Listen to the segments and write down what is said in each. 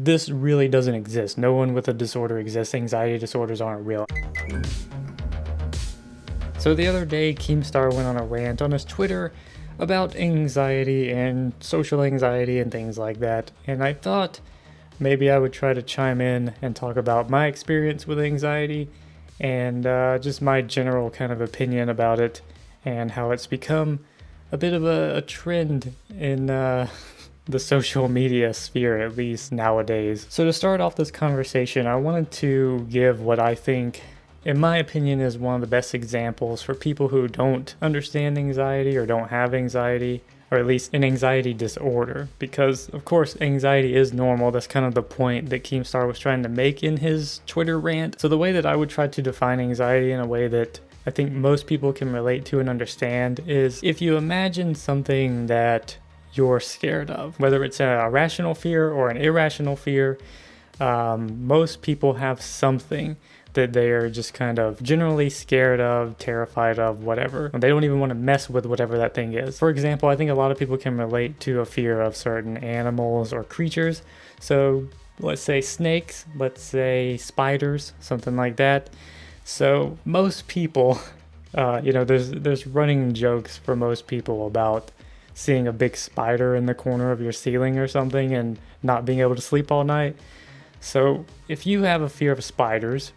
this really doesn't exist. No one with a disorder exists. Anxiety disorders aren't real. So the other day, KEEMSTAR went on a rant on his Twitter about anxiety and social anxiety and things like that. And I thought maybe I would try to chime in and talk about my experience with anxiety and just my general kind of opinion about it and how it's become a bit of a trend in the social media sphere, at least nowadays. So to start off this conversation, I wanted to give what I think, in my opinion, is one of the best examples for people who don't understand anxiety or don't have anxiety, or at least an anxiety disorder, because of course anxiety is normal. That's kind of the point that KEEMSTAR was trying to make in his Twitter rant. So the way that I would try to define anxiety in a way that I think most people can relate to and understand is if you imagine something that you're scared of, whether it's a rational fear or an irrational fear, most people have something that they are just kind of generally scared of, terrified of, whatever. They don't even want to mess with whatever that thing is. For example, I think a lot of people can relate to a fear of certain animals or creatures. So let's say snakes, let's say spiders, something like that. So most people, there's running jokes for most people about seeing a big spider in the corner of your ceiling or something and not being able to sleep all night. So if you have a fear of spiders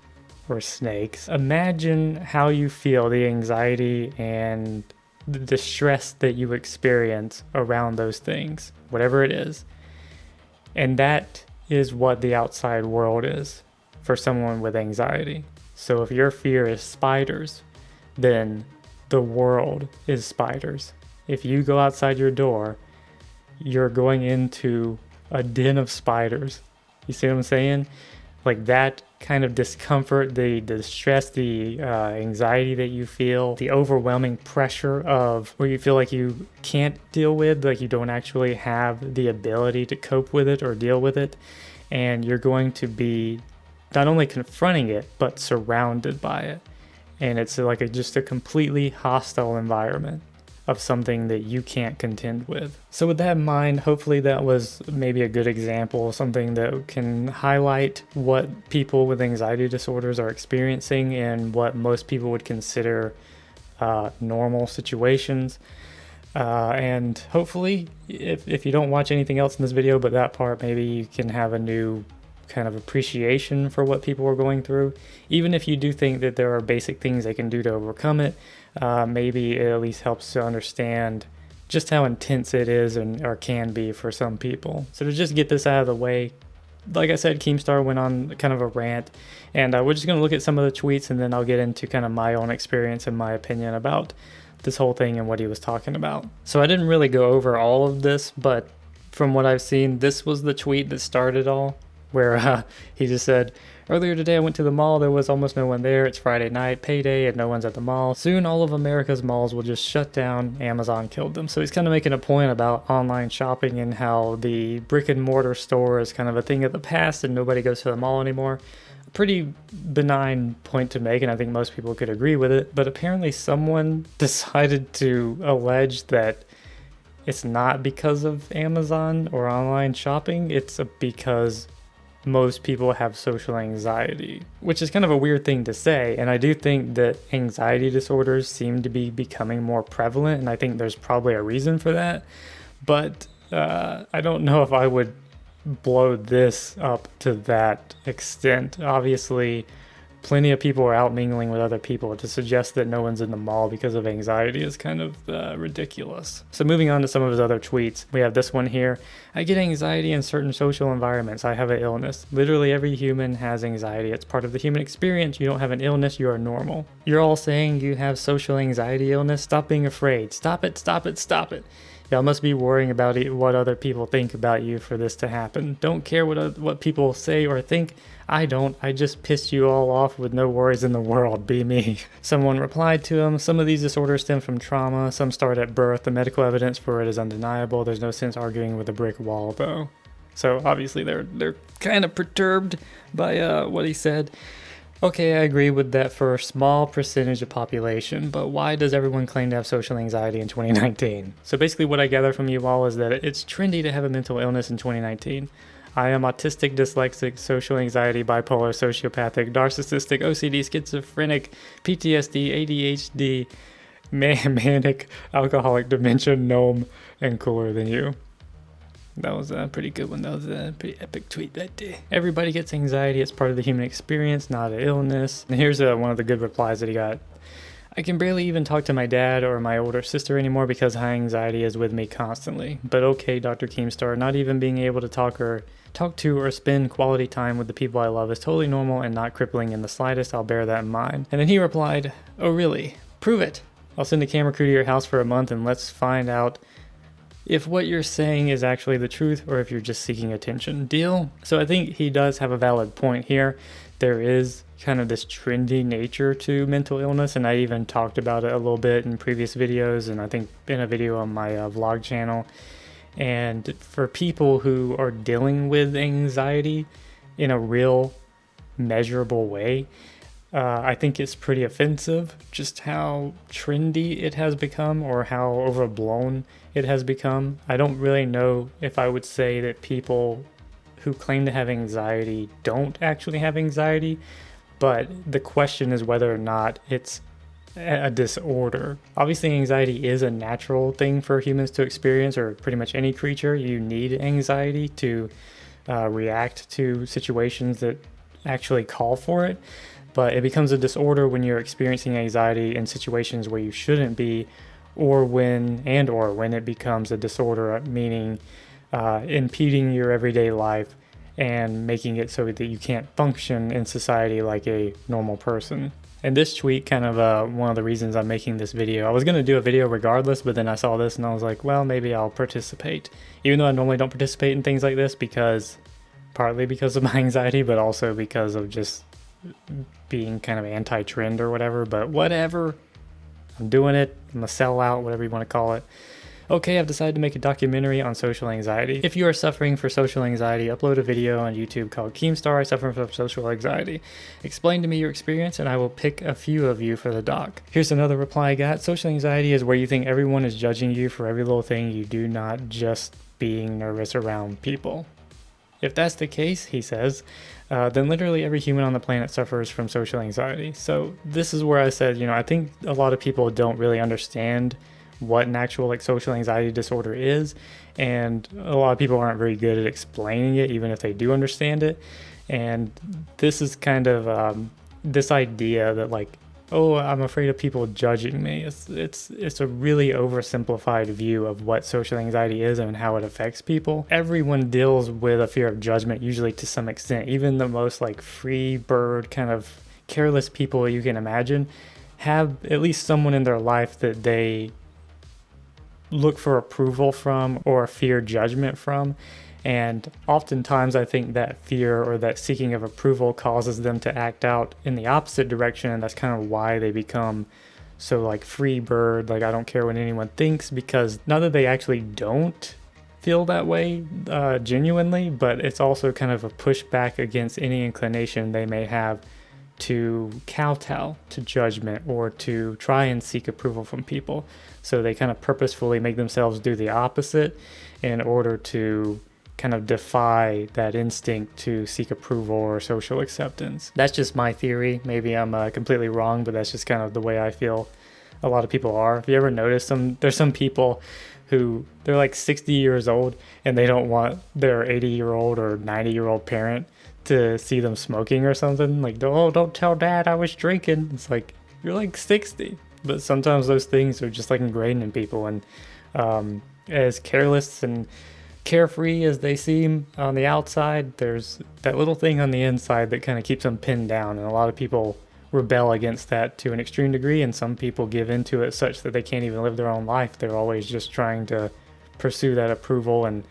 or snakes, imagine how you feel, the anxiety and the distress that you experience around those things, whatever it is. And that is what the outside world is for someone with anxiety. So if your fear is spiders, then the world is spiders. If you go outside your door, you're going into a den of spiders. You see what I'm saying? Like that kind of discomfort, the distress, the anxiety that you feel, the overwhelming pressure of where you feel like you can't deal with, like you don't actually have the ability to cope with it or deal with it. And you're going to be not only confronting it, but surrounded by it. And it's like just a completely hostile environment of something that you can't contend with. So with that in mind, hopefully that was maybe a good example, something that can highlight what people with anxiety disorders are experiencing and what most people would consider normal situations. And hopefully, if you don't watch anything else in this video but that part, maybe you can have a new kind of appreciation for what people are going through. Even if you do think that there are basic things they can do to overcome it, maybe it at least helps to understand just how intense it is or can be for some people. So to just get this out of the way, like I said, KEEMSTAR went on kind of a rant, and we're just going to look at some of the tweets, and then I'll get into kind of my own experience and my opinion about this whole thing and what he was talking about. So I didn't really go over all of this, but from what I've seen, this was the tweet that started all, where he just said, "Earlier today I went to the mall, there was almost no one there. It's Friday night, payday, and no one's at the mall. Soon all of America's malls will just shut down. Amazon killed them." So he's kind of making a point about online shopping and how the brick and mortar store is kind of a thing of the past and nobody goes to the mall anymore. A pretty benign point to make, and I think most people could agree with it. But apparently someone decided to allege that it's not because of Amazon or online shopping, it's because most people have social anxiety, which is kind of a weird thing to say. And I do think that anxiety disorders seem to be becoming more prevalent, and I think there's probably a reason for that. But I don't know if I would blow this up to that extent. Obviously, plenty of people are out mingling with other people. To suggest that no one's in the mall because of anxiety is kind of ridiculous. So moving on to some of his other tweets, we have this one here. "I get anxiety in certain social environments. I have an illness. Literally every human has anxiety. It's part of the human experience. You don't have an illness, you are normal. You're all saying you have social anxiety illness. Stop being afraid. Stop it, stop it, stop it. Y'all must be worrying about what other people think about you for this to happen. Don't care what people say or think. I don't. I just piss you all off with no worries in the world. Be me." Someone replied to him, "Some of these disorders stem from trauma. Some start at birth. The medical evidence for it is undeniable. There's no sense arguing with a brick wall, though." So obviously they're kind of perturbed by what he said. Okay, I agree with that for a small percentage of population, but why does everyone claim to have social anxiety in 2019? So basically what I gather from you all is that it's trendy to have a mental illness in 2019. I am autistic, dyslexic, social anxiety, bipolar, sociopathic, narcissistic, OCD, schizophrenic, PTSD, ADHD, manic, alcoholic, dementia, gnome, and cooler than you. That was a pretty good one. That was a pretty epic tweet that day. Everybody gets anxiety. It's part of the human experience, not an illness. And here's one of the good replies that he got. I can barely even talk to my dad or my older sister anymore because high anxiety is with me constantly. But okay, Dr. Keemstar, not even being able to talk to or spend quality time with the people I love is totally normal and not crippling in the slightest. I'll bear that in mind. And then he replied, oh really? Prove it. I'll send a camera crew to your house for a month and let's find out if what you're saying is actually the truth or if you're just seeking attention. Deal? So I think he does have a valid point here. There is kind of this trendy nature to mental illness, and I even talked about it a little bit in previous videos, and I think in a video on my vlog channel. And for people who are dealing with anxiety in a real measurable way, I think it's pretty offensive just how trendy it has become or how overblown it has become. I don't really know if I would say that people who claim to have anxiety don't actually have anxiety, but the question is whether or not it's a disorder. Obviously, anxiety is a natural thing for humans to experience, or pretty much any creature. You need anxiety to react to situations that actually call for it. But it becomes a disorder when you're experiencing anxiety in situations where you shouldn't be, or when it becomes a disorder, meaning impeding your everyday life and making it so that you can't function in society like a normal person. And this tweet kind of one of the reasons I'm making this video. I was going to do a video regardless, but then I saw this and I was like, well, maybe I'll participate. Even though I normally don't participate in things like this partly because of my anxiety, but also because of just being kind of anti-trend or whatever. But whatever, I'm doing it. I'm a sellout, whatever you want to call it. Okay, I've decided to make a documentary on social anxiety. If you are suffering from social anxiety, upload a video on YouTube called KEEMSTAR, I Suffer from Social Anxiety. Explain to me your experience and I will pick a few of you for the doc. Here's another reply I got. Social anxiety is where you think everyone is judging you for every little thing you do, not just being nervous around people. If that's the case, he says, then literally every human on the planet suffers from social anxiety. So this is where I said, I think a lot of people don't really understand what an actual social anxiety disorder is, and a lot of people aren't very good at explaining it, even if they do understand it. And this is kind of this idea that oh, I'm afraid of people judging me. It's a really oversimplified view of what social anxiety is and how it affects people. Everyone deals with a fear of judgment, usually to some extent. Even the most free bird kind of careless people you can imagine have at least someone in their life that they look for approval from or fear judgment from. And oftentimes I think that fear or that seeking of approval causes them to act out in the opposite direction, and that's kind of why they become so free bird, I don't care what anyone thinks, because not that they actually don't feel that way genuinely, but it's also kind of a pushback against any inclination they may have to kowtow to judgment or to try and seek approval from people. So they kind of purposefully make themselves do the opposite in order to kind of defy that instinct to seek approval or social acceptance. That's just my theory. Maybe I'm completely wrong, but that's just kind of the way I feel a lot of people are. If you ever notice there's some people who they're 60 years old and they don't want their 80-year-old or 90-year-old parent to see them smoking or something. Oh, don't tell dad I was drinking. It's you're 60. But sometimes those things are just ingrained in people, and as careless and carefree as they seem on the outside, there's that little thing on the inside that kind of keeps them pinned down, and a lot of people rebel against that to an extreme degree, and some people give into it such that they can't even live their own life. They're always just trying to pursue that approval and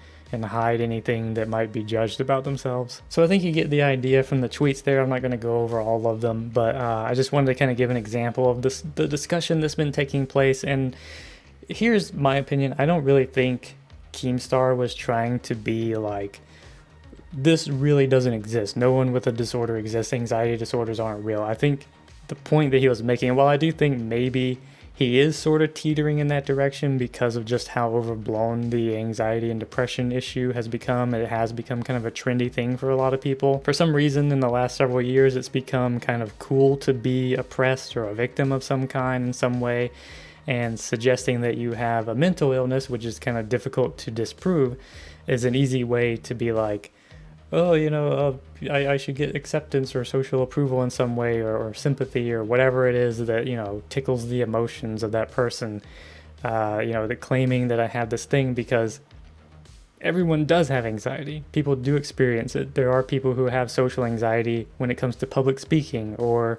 hide anything that might be judged about themselves. So I think you get the idea from the tweets there. I'm not going to go over all of them, but I just wanted to kind of give an example of the discussion that's been taking place. And here's my opinion. I don't really think KEEMSTAR was trying to be this really doesn't exist. No one with a disorder exists. Anxiety disorders aren't real. I think the point that he was making, while I do think maybe he is sort of teetering in that direction because of just how overblown the anxiety and depression issue has become. It has become kind of a trendy thing for a lot of people. For some reason, in the last several years, it's become kind of cool to be oppressed or a victim of some kind in some way, and suggesting that you have a mental illness, which is kind of difficult to disprove, is an easy way to be like, oh, I should get acceptance or social approval in some way, or sympathy, or whatever it is that, tickles the emotions of that person. The claiming that I have this thing, because everyone does have anxiety. People do experience it. There are people who have social anxiety when it comes to public speaking, or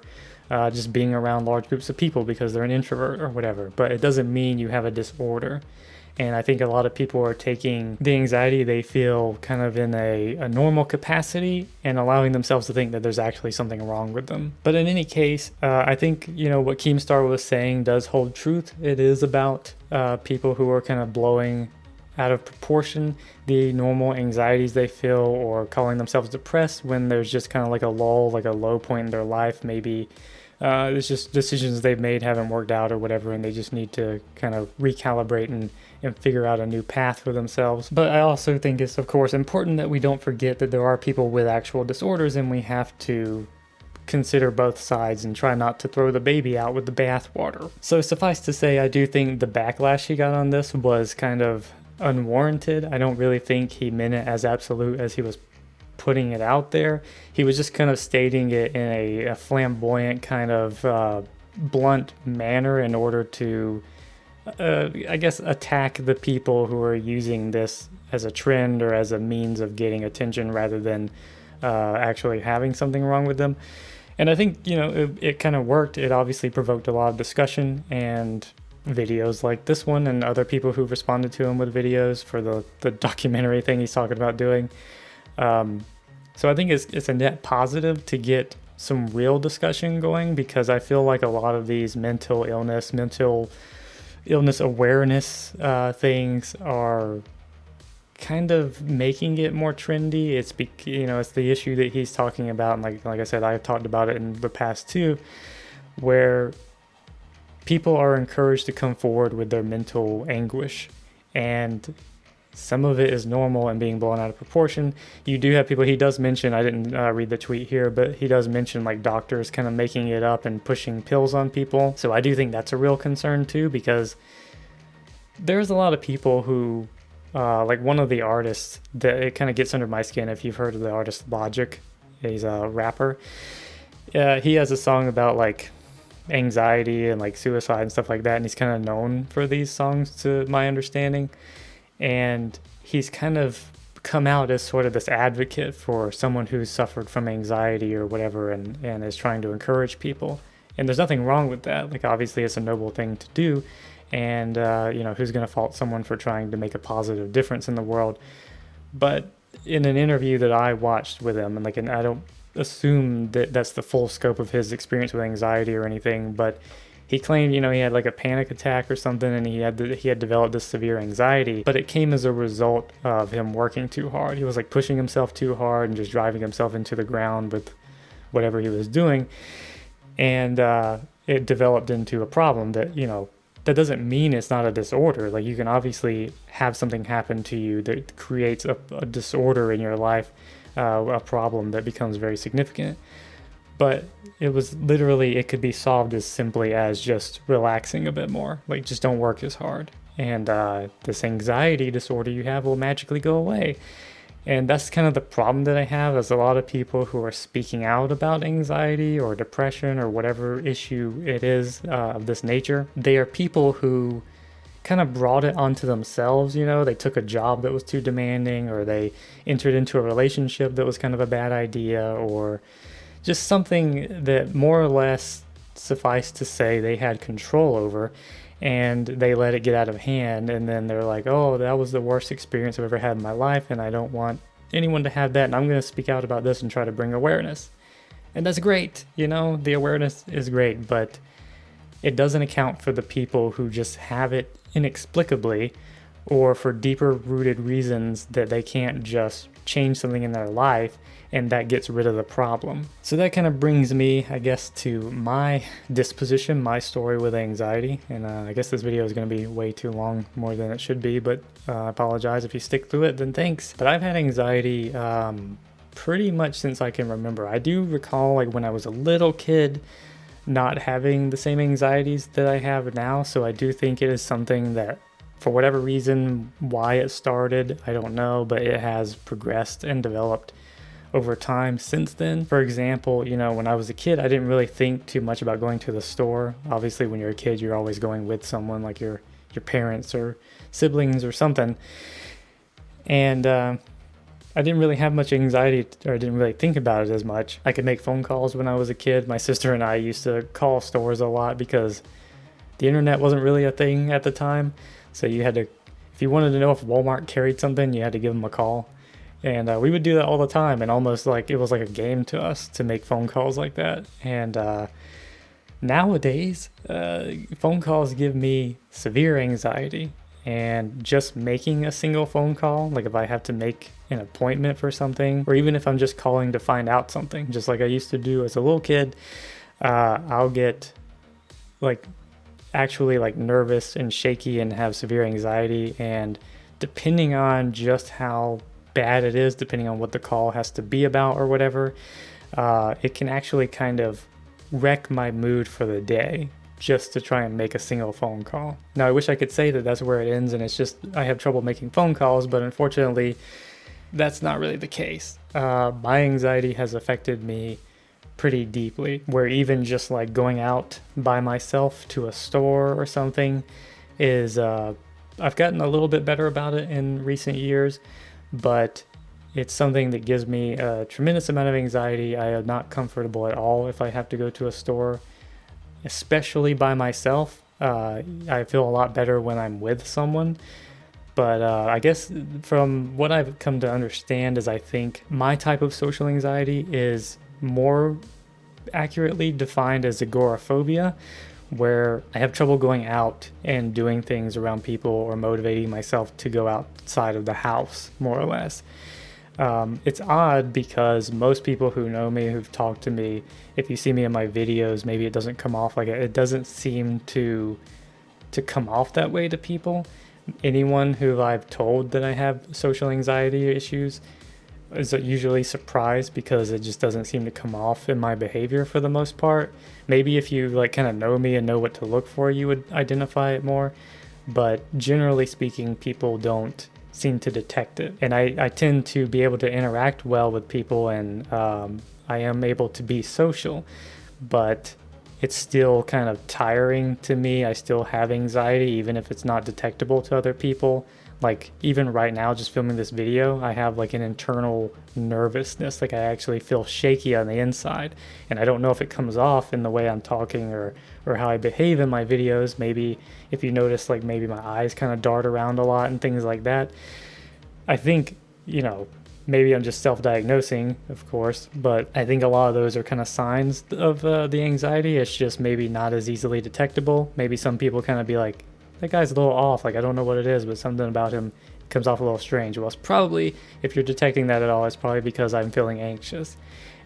just being around large groups of people because they're an introvert or whatever. But it doesn't mean you have a disorder. And I think a lot of people are taking the anxiety they feel kind of in a normal capacity and allowing themselves to think that there's actually something wrong with them. But in any case, I think, what KEEMSTAR was saying does hold truth. It is about people who are kind of blowing out of proportion the normal anxieties they feel, or calling themselves depressed when there's just kind of like a lull, like a low point in their life. Maybe it's just decisions they've made haven't worked out or whatever, and they just need to kind of recalibrate and figure out a new path for themselves. But I also think it's, of course, important that we don't forget that there are people with actual disorders, and we have to consider both sides and try not to throw the baby out with the bathwater. So suffice to say, I do think the backlash he got on this was kind of unwarranted. I don't really think he meant it as absolute as he was putting it out there. He was just kind of stating it in a flamboyant kind of blunt manner in order to I guess attack the people who are using this as a trend or as a means of getting attention, rather than actually having something wrong with them. And I think, it kind of worked. It obviously provoked a lot of discussion, and videos like this one, and other people who responded to him with videos for the documentary thing he's talking about doing. So I think it's a net positive to get some real discussion going, because I feel like a lot of these mental illness awareness things are kind of making it more trendy. It's the issue that he's talking about, and like I said, I've talked about it in the past too, where people are encouraged to come forward with their mental anguish, and some of it is normal and being blown out of proportion. You do have people, he does mention, I didn't read the tweet here, but he does mention like doctors kind of making it up and pushing pills on people. So I do think that's a real concern too, because there's a lot of people who, like one of the artists that it kind of gets under my skin, if you've heard of the artist Logic, he's a rapper. He has a song about like anxiety and like suicide and stuff like that, and he's kind of known for these songs, to my understanding. And he's kind of come out as sort of this advocate for someone who's suffered from anxiety or whatever, and is trying to encourage people. And there's nothing wrong with that. Like, obviously it's a noble thing to do, and who's going to fault someone for trying to make a positive difference in the world? But in an interview that I watched with him, and I don't assume that that's the full scope of his experience with anxiety or anything, but he claimed, he had like a panic attack or something, and he had developed this severe anxiety, but it came as a result of him working too hard. He was like pushing himself too hard and just driving himself into the ground with whatever he was doing. And it developed into a problem that, that doesn't mean it's not a disorder. Like, you can obviously have something happen to you that creates a disorder in your life, a problem that becomes very significant. But it was literally, it could be solved as simply as just relaxing a bit more. Like, just don't work as hard. And this anxiety disorder you have will magically go away. And that's kind of the problem that I have, is a lot of people who are speaking out about anxiety or depression or whatever issue it is of this nature. They are people who kind of brought it onto themselves. They took a job that was too demanding, or they entered into a relationship that was kind of a bad idea, or just something that more or less, suffice to say, they had control over, and they let it get out of hand. And then they're like, oh, that was the worst experience I've ever had in my life, and I don't want anyone to have that, and I'm going to speak out about this and try to bring awareness. And that's great, the awareness is great, but it doesn't account for the people who just have it inexplicably, or for deeper rooted reasons that they can't just change something in their life and that gets rid of the problem. So that kind of brings me, I guess, to my disposition, my story with anxiety. And I guess this video is going to be way too long, more than it should be, but I apologize if you stick through it, then thanks. But I've had anxiety pretty much since I can remember. I do recall like when I was a little kid not having the same anxieties that I have now. So I do think it is something that, for whatever reason, why it started, I don't know, but it has progressed and developed over time since then. For example, you know, when I was a kid, I didn't really think too much about going to the store. Obviously, when you're a kid, you're always going with someone, like your parents or siblings or something. And I didn't really have much anxiety, or I didn't really think about it as much. I could make phone calls when I was a kid. My sister and I used to call stores a lot because the internet wasn't really a thing at the time. So you had to, if you wanted to know if Walmart carried something, you had to give them a call. And we would do that all the time, and almost like it was like a game to us to make phone calls like that. And nowadays, phone calls give me severe anxiety. And just making a single phone call, like if I have to make an appointment for something, or even if I'm just calling to find out something, just like I used to do as a little kid, I'll get like actually like nervous and shaky and have severe anxiety. And depending on just how bad it is, depending on what the call has to be about or whatever, it can actually kind of wreck my mood for the day just to try and make a single phone call. Now, I wish I could say that that's where it ends and it's just I have trouble making phone calls, but unfortunately that's not really the case. My anxiety has affected me pretty deeply, where even just like going out by myself to a store or something is I've gotten a little bit better about it in recent years, but it's something that gives me a tremendous amount of anxiety. I am not comfortable at all if I have to go to a store, especially by myself. I feel a lot better when I'm with someone. But I guess from what I've come to understand is I think my type of social anxiety is more accurately defined as agoraphobia, where I have trouble going out and doing things around people or motivating myself to go outside of the house, more or less. It's odd because most people who know me, who've talked to me, if you see me in my videos, maybe it doesn't come off like it doesn't seem to come off that way to people. Anyone who I've told that I have social anxiety issues is usually surprised because it just doesn't seem to come off in my behavior for the most part. Maybe if you like kind of know me and know what to look for, you would identify it more. But generally speaking, people don't seem to detect it. And I tend to be able to interact well with people, and I am able to be social, but it's still kind of tiring to me. I still have anxiety, even if it's not detectable to other people. Like even right now, just filming this video, I have like an internal nervousness. Like I actually feel shaky on the inside, and I don't know if it comes off in the way I'm talking or how I behave in my videos. Maybe if you notice, like maybe my eyes kind of dart around a lot and things like that. I think, you know, maybe I'm just self-diagnosing, of course, but I think a lot of those are kind of signs of the anxiety. It's just maybe not as easily detectable. Maybe some people kind of be like, that guy's a little off, like I don't know what it is, but something about him comes off a little strange. Well, it's probably, if you're detecting that at all, it's probably because I'm feeling anxious.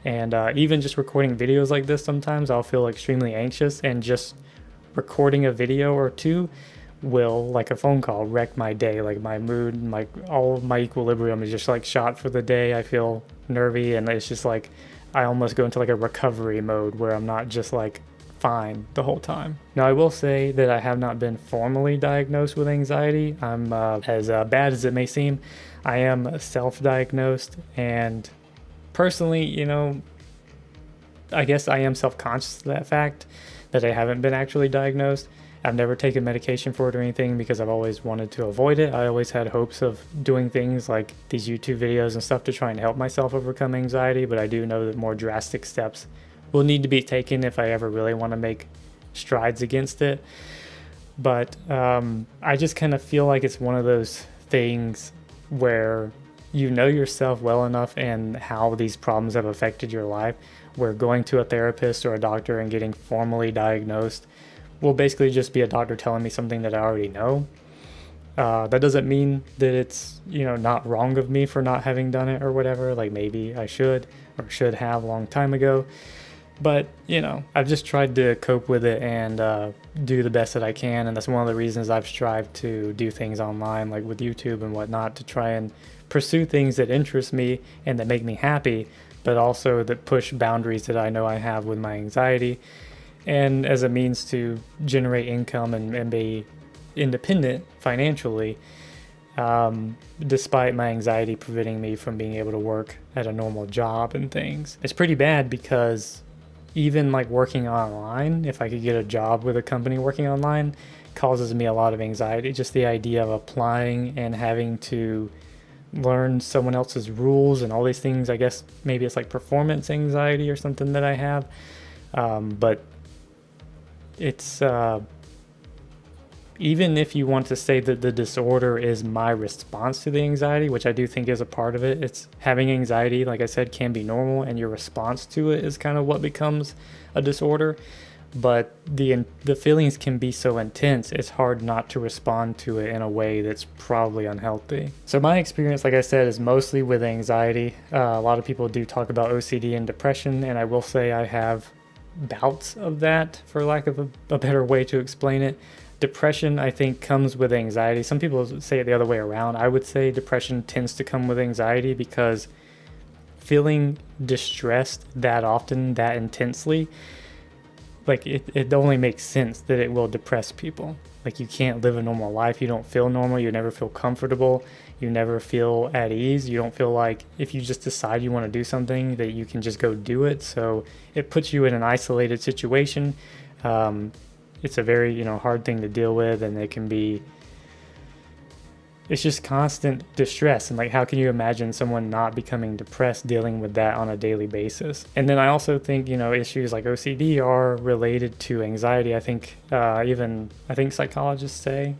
And even just recording videos like this, sometimes I'll feel extremely anxious, and just recording a video or two will, like a phone call, wreck my day. Like my mood, all of my equilibrium is just like shot for the day. I feel nervy, and it's just like I almost go into like a recovery mode where I'm not just like fine the whole time. Now, I will say that I have not been formally diagnosed with anxiety. I'm as bad as it may seem, I am self-diagnosed, and personally, you know, I guess I am self-conscious of that fact that I haven't been actually diagnosed. I've never taken medication for it or anything because I've always wanted to avoid it. I always had hopes of doing things like these YouTube videos and stuff to try and help myself overcome anxiety, but I do know that more drastic steps will need to be taken if I ever really want to make strides against it. But I just kind of feel like it's one of those things where you know yourself well enough and how these problems have affected your life, where going to a therapist or a doctor and getting formally diagnosed will basically just be a doctor telling me something that I already know. That doesn't mean that it's, not wrong of me for not having done it or whatever. Like maybe I should or should have a long time ago. But, I've just tried to cope with it and do the best that I can. And that's one of the reasons I've strived to do things online, like with YouTube and whatnot, to try and pursue things that interest me and that make me happy, but also that push boundaries that I know I have with my anxiety, and as a means to generate income and be independent financially, despite my anxiety preventing me from being able to work at a normal job and things. It's pretty bad because even like working online, if I could get a job with a company working online, causes me a lot of anxiety. Just the idea of applying and having to learn someone else's rules and all these things. I guess maybe it's like performance anxiety or something that I have. But it's even if you want to say that the disorder is my response to the anxiety, which I do think is a part of it, it's having anxiety, like I said, can be normal, and your response to it is kind of what becomes a disorder. But the feelings can be so intense, it's hard not to respond to it in a way that's probably unhealthy. So my experience, like I said, is mostly with anxiety. A lot of people do talk about OCD and depression, and I will say I have bouts of that, for lack of a better way to explain it. Depression, I think, comes with anxiety. Some people say it the other way around. I would say depression tends to come with anxiety because feeling distressed that often, that intensely, like it only makes sense that it will depress people. Like you can't live a normal life. You don't feel normal. You never feel comfortable. You never feel at ease. You don't feel like if you just decide you want to do something that you can just go do it. So it puts you in an isolated situation. It's a very, hard thing to deal with, and it's just constant distress. And like, how can you imagine someone not becoming depressed dealing with that on a daily basis? And then I also think, issues like OCD are related to anxiety. I think psychologists say,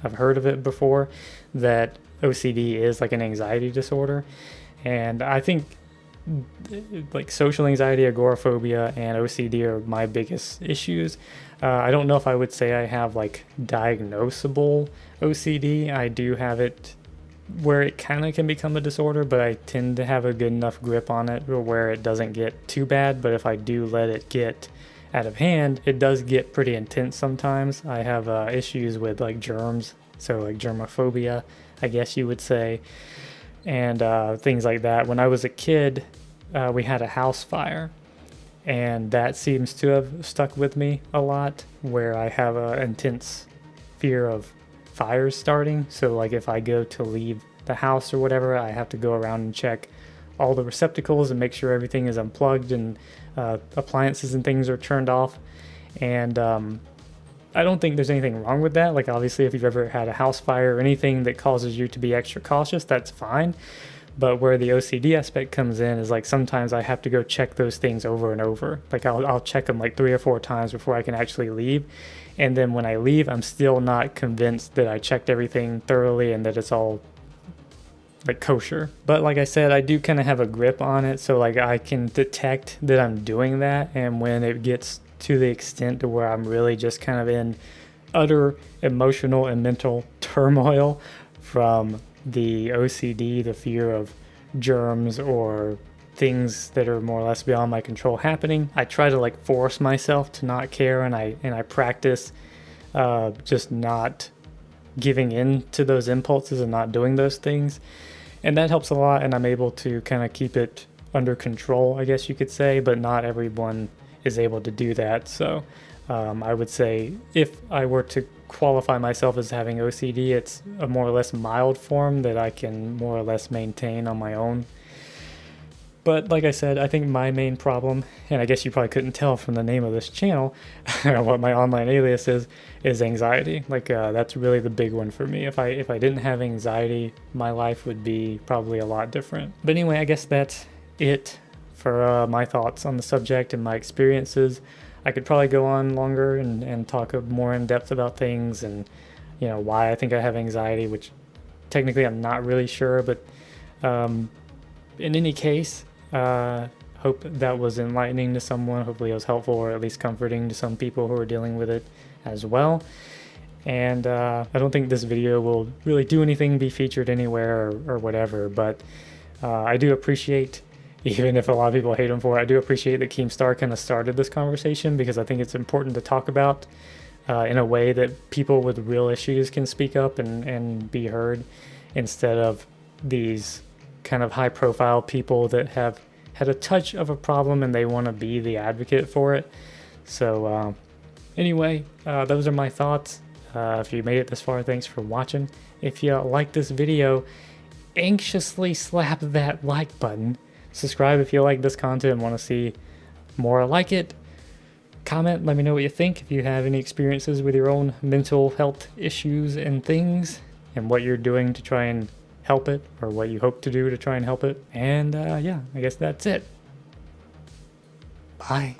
I've heard of it before, that OCD is like an anxiety disorder. And I think like social anxiety, agoraphobia, and OCD are my biggest issues. I don't know if I would say I have like diagnosable OCD. I do have it where it kind of can become a disorder, but I tend to have a good enough grip on it where it doesn't get too bad. But if I do let it get out of hand, it does get pretty intense sometimes. I have issues with like germs, so like germophobia, I guess you would say, and things like that. When I was a kid, we had a house fire, and that seems to have stuck with me a lot, where I have an intense fear of fires starting. So like if I go to leave the house or whatever, I have to go around and check all the receptacles and make sure everything is unplugged and appliances and things are turned off. And I don't think there's anything wrong with that. Like obviously if you've ever had a house fire or anything that causes you to be extra cautious, that's fine. But where the OCD aspect comes in is like sometimes I have to go check those things over and over. Like I'll check them like 3 or 4 times before I can actually leave. And then when I leave, I'm still not convinced that I checked everything thoroughly and that it's all like kosher. But like I said, I do kind of have a grip on it. So like I can detect that I'm doing that. And when it gets to the extent to where I'm really just kind of in utter emotional and mental turmoil from the OCD, the fear of germs or things that are more or less beyond my control happening, I try to like force myself to not care, and I practice just not giving in to those impulses and not doing those things, and that helps a lot. And I'm able to kind of keep it under control, I guess you could say, but not everyone is able to do that. So I would say if I were to qualify myself as having OCD, it's a more or less mild form that I can more or less maintain on my own. But like I said, I think my main problem, and I guess you probably couldn't tell from the name of this channel what my online alias is anxiety. Like that's really the big one for me. If I didn't have anxiety, my life would be probably a lot different. But anyway, I guess that's it for my thoughts on the subject and my experiences. I could probably go on longer and talk more in depth about things and, why I think I have anxiety, which technically I'm not really sure. But in any case, hope that was enlightening to someone. Hopefully it was helpful or at least comforting to some people who are dealing with it as well. And I don't think this video will really do anything, be featured anywhere or whatever, but I do appreciate, even if a lot of people hate him for it, I do appreciate that Keemstar kind of started this conversation, because I think it's important to talk about in a way that people with real issues can speak up and be heard, instead of these kind of high profile people that have had a touch of a problem and they want to be the advocate for it. So anyway, those are my thoughts. If you made it this far, thanks for watching. If you like this video, anxiously slap that like button. Subscribe if you like this content and want to see more like it. Comment, let me know what you think, if you have any experiences with your own mental health issues and things, and what you're doing to try and help it, or what you hope to do to try and help it. And yeah, I guess that's it. Bye.